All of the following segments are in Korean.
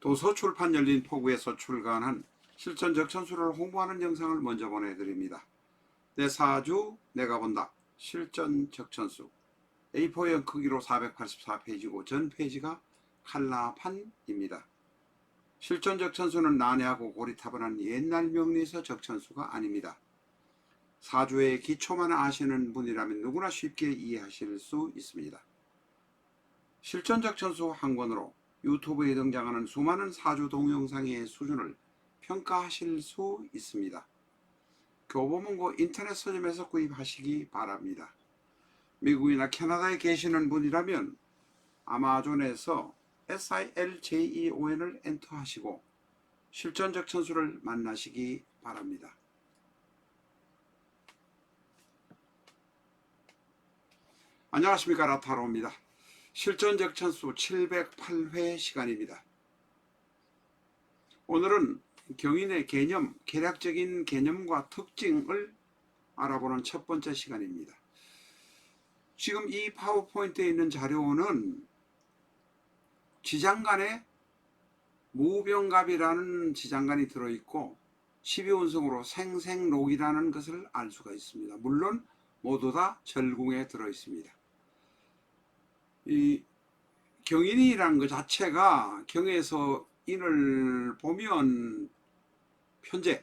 도서출판 열린 포구에서 출간한 실전 적천수를 홍보하는 영상을 먼저 보내드립니다. 내 사주 내가 본다 실전 적천수 A4형 크기로 484페이지고 전 페이지가 칼라판입니다. 실전 적천수는 난해하고 고리타분한 옛날 명리에서 적천수가 아닙니다. 사주의 기초만 아시는 분이라면 누구나 쉽게 이해하실 수 있습니다. 실전 적천수 한 권으로 유튜브에 등장하는 수많은 사주 동영상의 수준을 평가하실 수 있습니다. 교보문고 인터넷 서점에서 구입하시기 바랍니다. 미국이나 캐나다에 계시는 분이라면 아마존에서 SILJEON을 엔터하시고 실전 적천수를 만나시기 바랍니다. 안녕하십니까, 라타로입니다. 실전 적천수 708회 시간입니다. 오늘은 경인의 개념, 계략적인 개념과 특징을 알아보는 첫 번째 시간입니다. 지금 이 파워포인트에 있는 자료는 지장간에 무병갑이라는 지장간이 들어있고 12운성으로 생생록이라는 것을 알 수가 있습니다. 물론 모두 다 절궁에 들어있습니다. 이 경인이라는 것 자체가 경에서 인을 보면 현재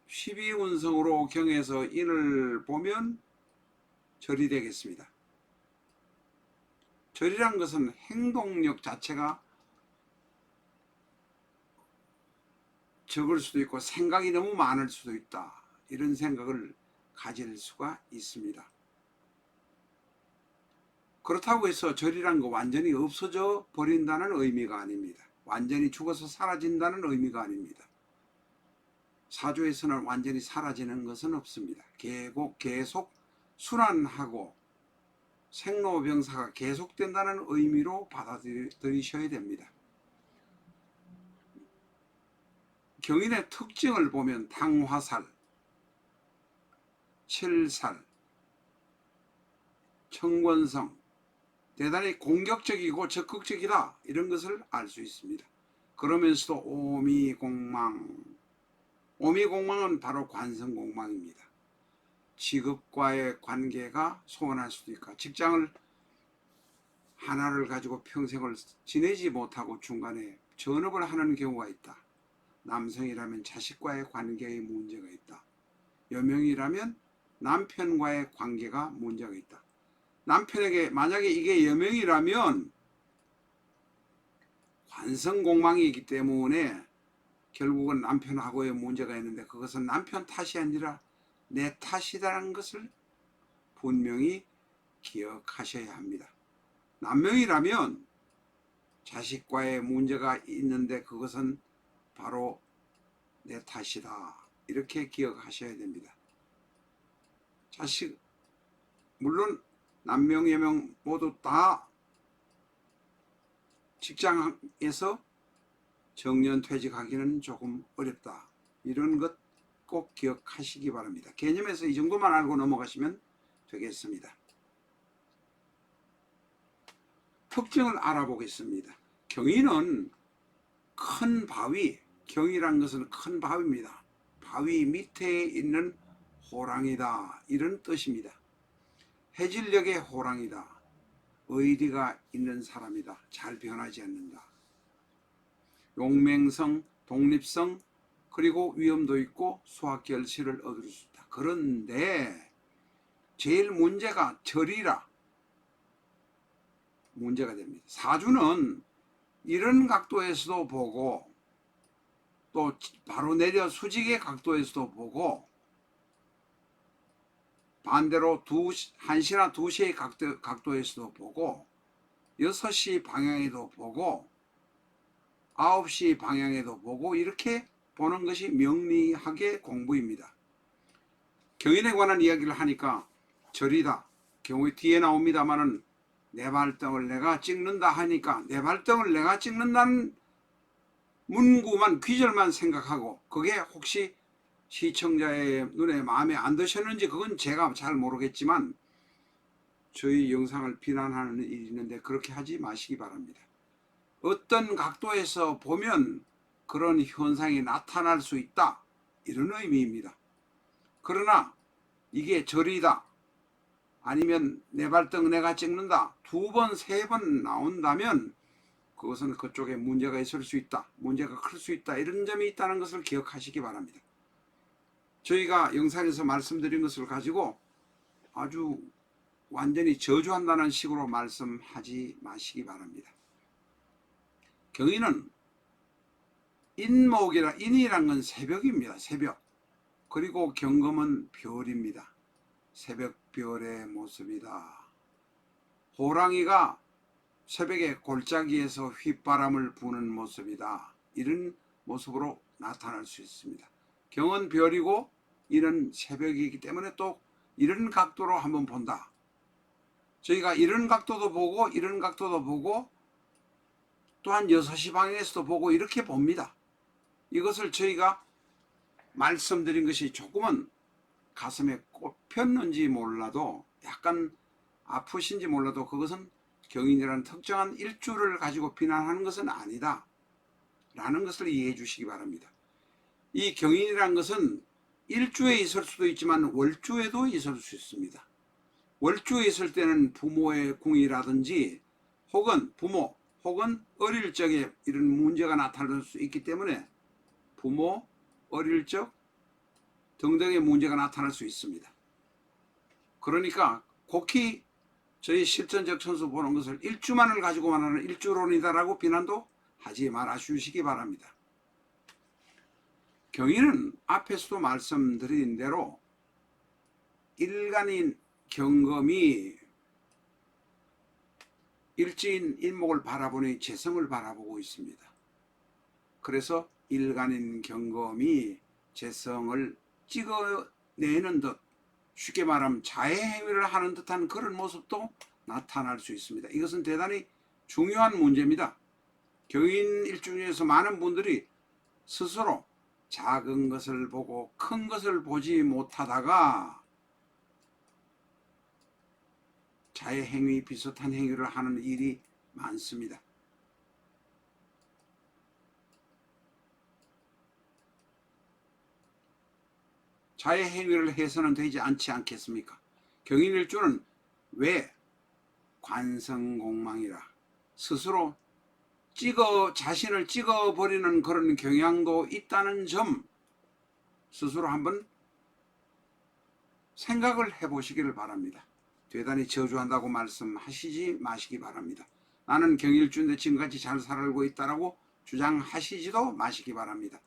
12운성으로 경에서 인을 보면 절이 되겠습니다. 절이란 것은 행동력 자체가 적을 수도 있고 생각이 너무 많을 수도 있다. 이런 생각을 가질 수가 있습니다. 그렇다고 해서 절이란 거 완전히 없어져 버린다는 의미가 아닙니다. 완전히 죽어서 사라진다는 의미가 아닙니다. 사주에서는 완전히 사라지는 것은 없습니다. 계속 순환하고 생로병사가 계속된다는 의미로 받아들이셔야 됩니다. 경인의 특징을 보면 당화살, 칠살, 청권성, 대단히 공격적이고 적극적이다 이런 것을 알 수 있습니다. 그러면서도 오미공망, 오미공망은 바로 관성공망입니다. 직업과의 관계가 소원할 수도 있고 직장을 하나를 가지고 평생을 지내지 못하고 중간에 전업을 하는 경우가 있다. 남성이라면 자식과의 관계에 문제가 있다. 여명이라면 남편과의 관계가 문제가 있다. 남편에게 만약에 이게 여명이라면 관성공망이기 때문에 결국은 남편하고의 문제가 있는데 그것은 남편 탓이 아니라 내 탓이라는 것을 분명히 기억하셔야 합니다. 남명이라면 자식과의 문제가 있는데 그것은 바로 내 탓이다. 이렇게 기억하셔야 됩니다. 자식, 물론 남명, 여명 모두 다 직장에서 정년퇴직하기는 조금 어렵다. 이런 것 꼭 기억하시기 바랍니다. 개념에서 이 정도만 알고 넘어가시면 되겠습니다. 특징을 알아보겠습니다. 경인은 큰 바위, 경이란 것은 큰 바위입니다. 바위 밑에 있는 호랑이다. 이런 뜻입니다. 해질녘의 호랑이다. 의리가 있는 사람이다. 잘 변하지 않는다. 용맹성, 독립성, 그리고 위험도 있고 수학결실을 얻을 수 있다. 그런데 제일 문제가 절이라 문제가 됩니다. 사주는 이런 각도에서도 보고 또 바로 내려 수직의 각도에서도 보고 반대로 1시나 2시의 각도에서도 보고 6시 방향에도 보고 9시 방향에도 보고 이렇게 보는 것이 명리학의 공부입니다. 경인에 관한 이야기를 하니까 절이다. 경우에 뒤에 나옵니다마는 내 발등을 내가 찍는다 하니까 내 발등을 내가 찍는다는 문구만 귀절만 생각하고 그게 혹시 시청자의 눈에 마음에 안 드셨는지 그건 제가 잘 모르겠지만 저희 영상을 비난하는 일이 있는데 그렇게 하지 마시기 바랍니다. 어떤 각도에서 보면 그런 현상이 나타날 수 있다. 이런 의미입니다. 그러나 이게 절이다. 아니면 내 발등 내가 찍는다. 2번, 3번 나온다면 그것은 그쪽에 문제가 있을 수 있다. 문제가 클 수 있다. 이런 점이 있다는 것을 기억하시기 바랍니다. 저희가 영상에서 말씀드린 것을 가지고 아주 완전히 저주한다는 식으로 말씀하지 마시기 바랍니다. 경인은 인이란 건 새벽입니다. 새벽. 그리고 경금은 별입니다. 새벽별의 모습이다. 호랑이가 새벽에 골짜기에서 휘바람을 부는 모습이다. 이런 모습으로 나타날 수 있습니다. 경은 별이고 이는 새벽이기 때문에 또 이런 각도로 한번 본다. 저희가 이런 각도도 보고 이런 각도도 보고 또한 6시 방향에서도 보고 이렇게 봅니다. 이것을 저희가 말씀드린 것이 조금은 가슴에 꼽혔는지 몰라도 약간 아프신지 몰라도 그것은 경인이라는 특정한 일주를 가지고 비난하는 것은 아니다 라는 것을 이해해 주시기 바랍니다. 이 경인이라는 것은 일주에 있을 수도 있지만 월주에도 있을 수 있습니다. 월주에 있을 때는 부모의 궁이라든지 혹은 부모 혹은 어릴 적에 이런 문제가 나타날 수 있기 때문에 부모, 어릴 적 등등의 문제가 나타날 수 있습니다. 그러니까 곡히 저희 실전적 천수 보는 것을 일주만을 가지고만 하는 일주론이다라고 비난도 하지 말아 주시기 바랍니다. 경인은 앞에서도 말씀드린 대로 일간인 경금이 일지인 인목을 바라보니 재성을 바라보고 있습니다. 그래서 일간인 경금이 재성을 찍어내는 듯, 쉽게 말하면 자해 행위를 하는 듯한 그런 모습도 나타날 수 있습니다. 이것은 대단히 중요한 문제입니다. 경인 일중에서 많은 분들이 스스로 작은 것을 보고 큰 것을 보지 못하다가 자해 행위 비슷한 행위를 하는 일이 많습니다. 자해 행위를 해서는 되지 않지 않겠습니까? 경인일주는 왜 관성공망이라 스스로 자신을 찍어버리는 그런 경향도 있다는 점 스스로 한번 생각을 해보시기를 바랍니다. 대단히 저주한다고 말씀하시지 마시기 바랍니다. 나는 경일주인데 지금까지 잘 살고 있다라고 주장하시지도 마시기 바랍니다.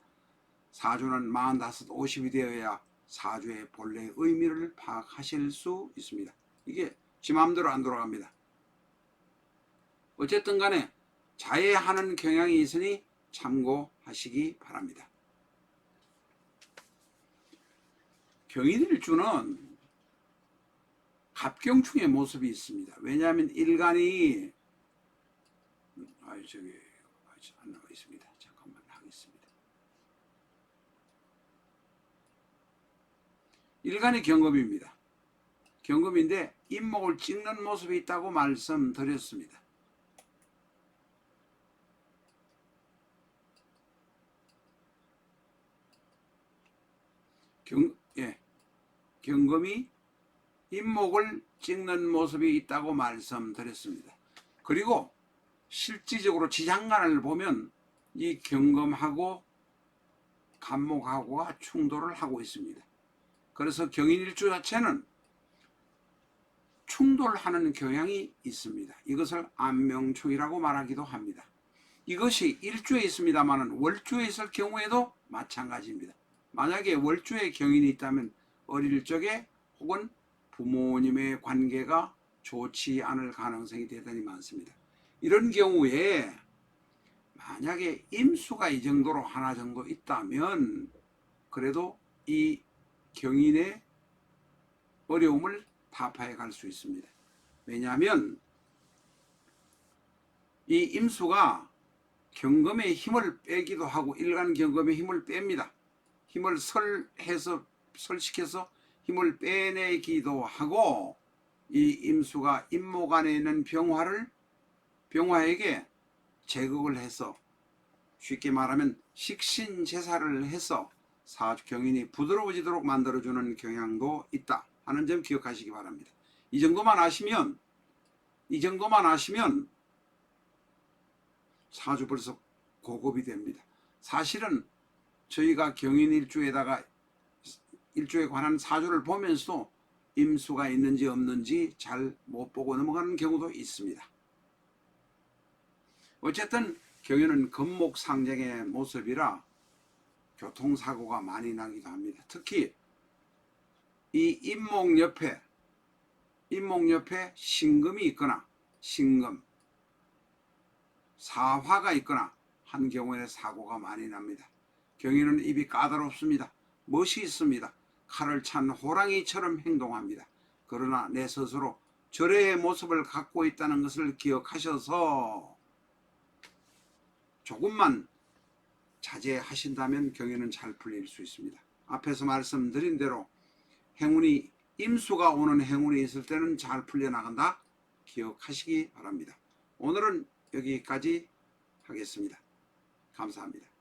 사주는 45, 50이 되어야 사주의 본래의 의미를 파악하실 수 있습니다. 이게 지 마음대로 안 돌아갑니다. 어쨌든 간에 자해하는 경향이 있으니 참고하시기 바랍니다. 경인일주는 갑경충의 모습이 있습니다. 왜냐하면 일간이 안 나와 있습니다. 잠깐만 하겠습니다. 일간이 경금입니다. 경금인데 인목을 찍는 모습이 있다고 말씀드렸습니다. 경금이 인목을 찍는 모습이 있다고 말씀드렸습니다. 그리고 실질적으로 지장간을 보면 이 경금하고 간목하고가 충돌을 하고 있습니다. 그래서 경인일주 자체는 충돌하는 경향이 있습니다. 이것을 안명충이라고 말하기도 합니다. 이것이 일주에 있습니다만 월주에 있을 경우에도 마찬가지입니다. 만약에 월주에 경인이 있다면 어릴 적에 혹은 부모님의 관계가 좋지 않을 가능성이 대단히 많습니다. 이런 경우에 만약에 임수가 이 정도로 하나 정도 있다면 그래도 이 경인의 어려움을 타파해 갈 수 있습니다. 왜냐하면 이 임수가 경금의 힘을 빼기도 하고 일간 경금의 힘을 뺍니다. 힘을 설시켜서 힘을 빼내기도 하고 이 임수가 임목 안에 있는 병화에게 제국을 해서 쉽게 말하면 식신제사를 해서 경인이 부드러워지도록 만들어주는 경향도 있다 하는 점 기억하시기 바랍니다. 이 정도만 아시면 사주 벌써 고급이 됩니다. 사실은 저희가 경인일주에다가 일주에 관한 사주를 보면서도 임수가 있는지 없는지 잘 못 보고 넘어가는 경우도 있습니다. 어쨌든 경인은 금목상쟁의 모습이라 교통사고가 많이 나기도 합니다. 특히 이 임목 옆에 신금이 있거나 신금, 사화가 있거나 한 경우에 사고가 많이 납니다. 경인은 입이 까다롭습니다. 멋이 있습니다. 칼을 찬 호랑이처럼 행동합니다. 그러나 내 스스로 절의 모습을 갖고 있다는 것을 기억하셔서 조금만 자제하신다면 경인은 잘 풀릴 수 있습니다. 앞에서 말씀드린 대로 행운이 임수가 오는 행운이 있을 때는 잘 풀려나간다 기억하시기 바랍니다. 오늘은 여기까지 하겠습니다. 감사합니다.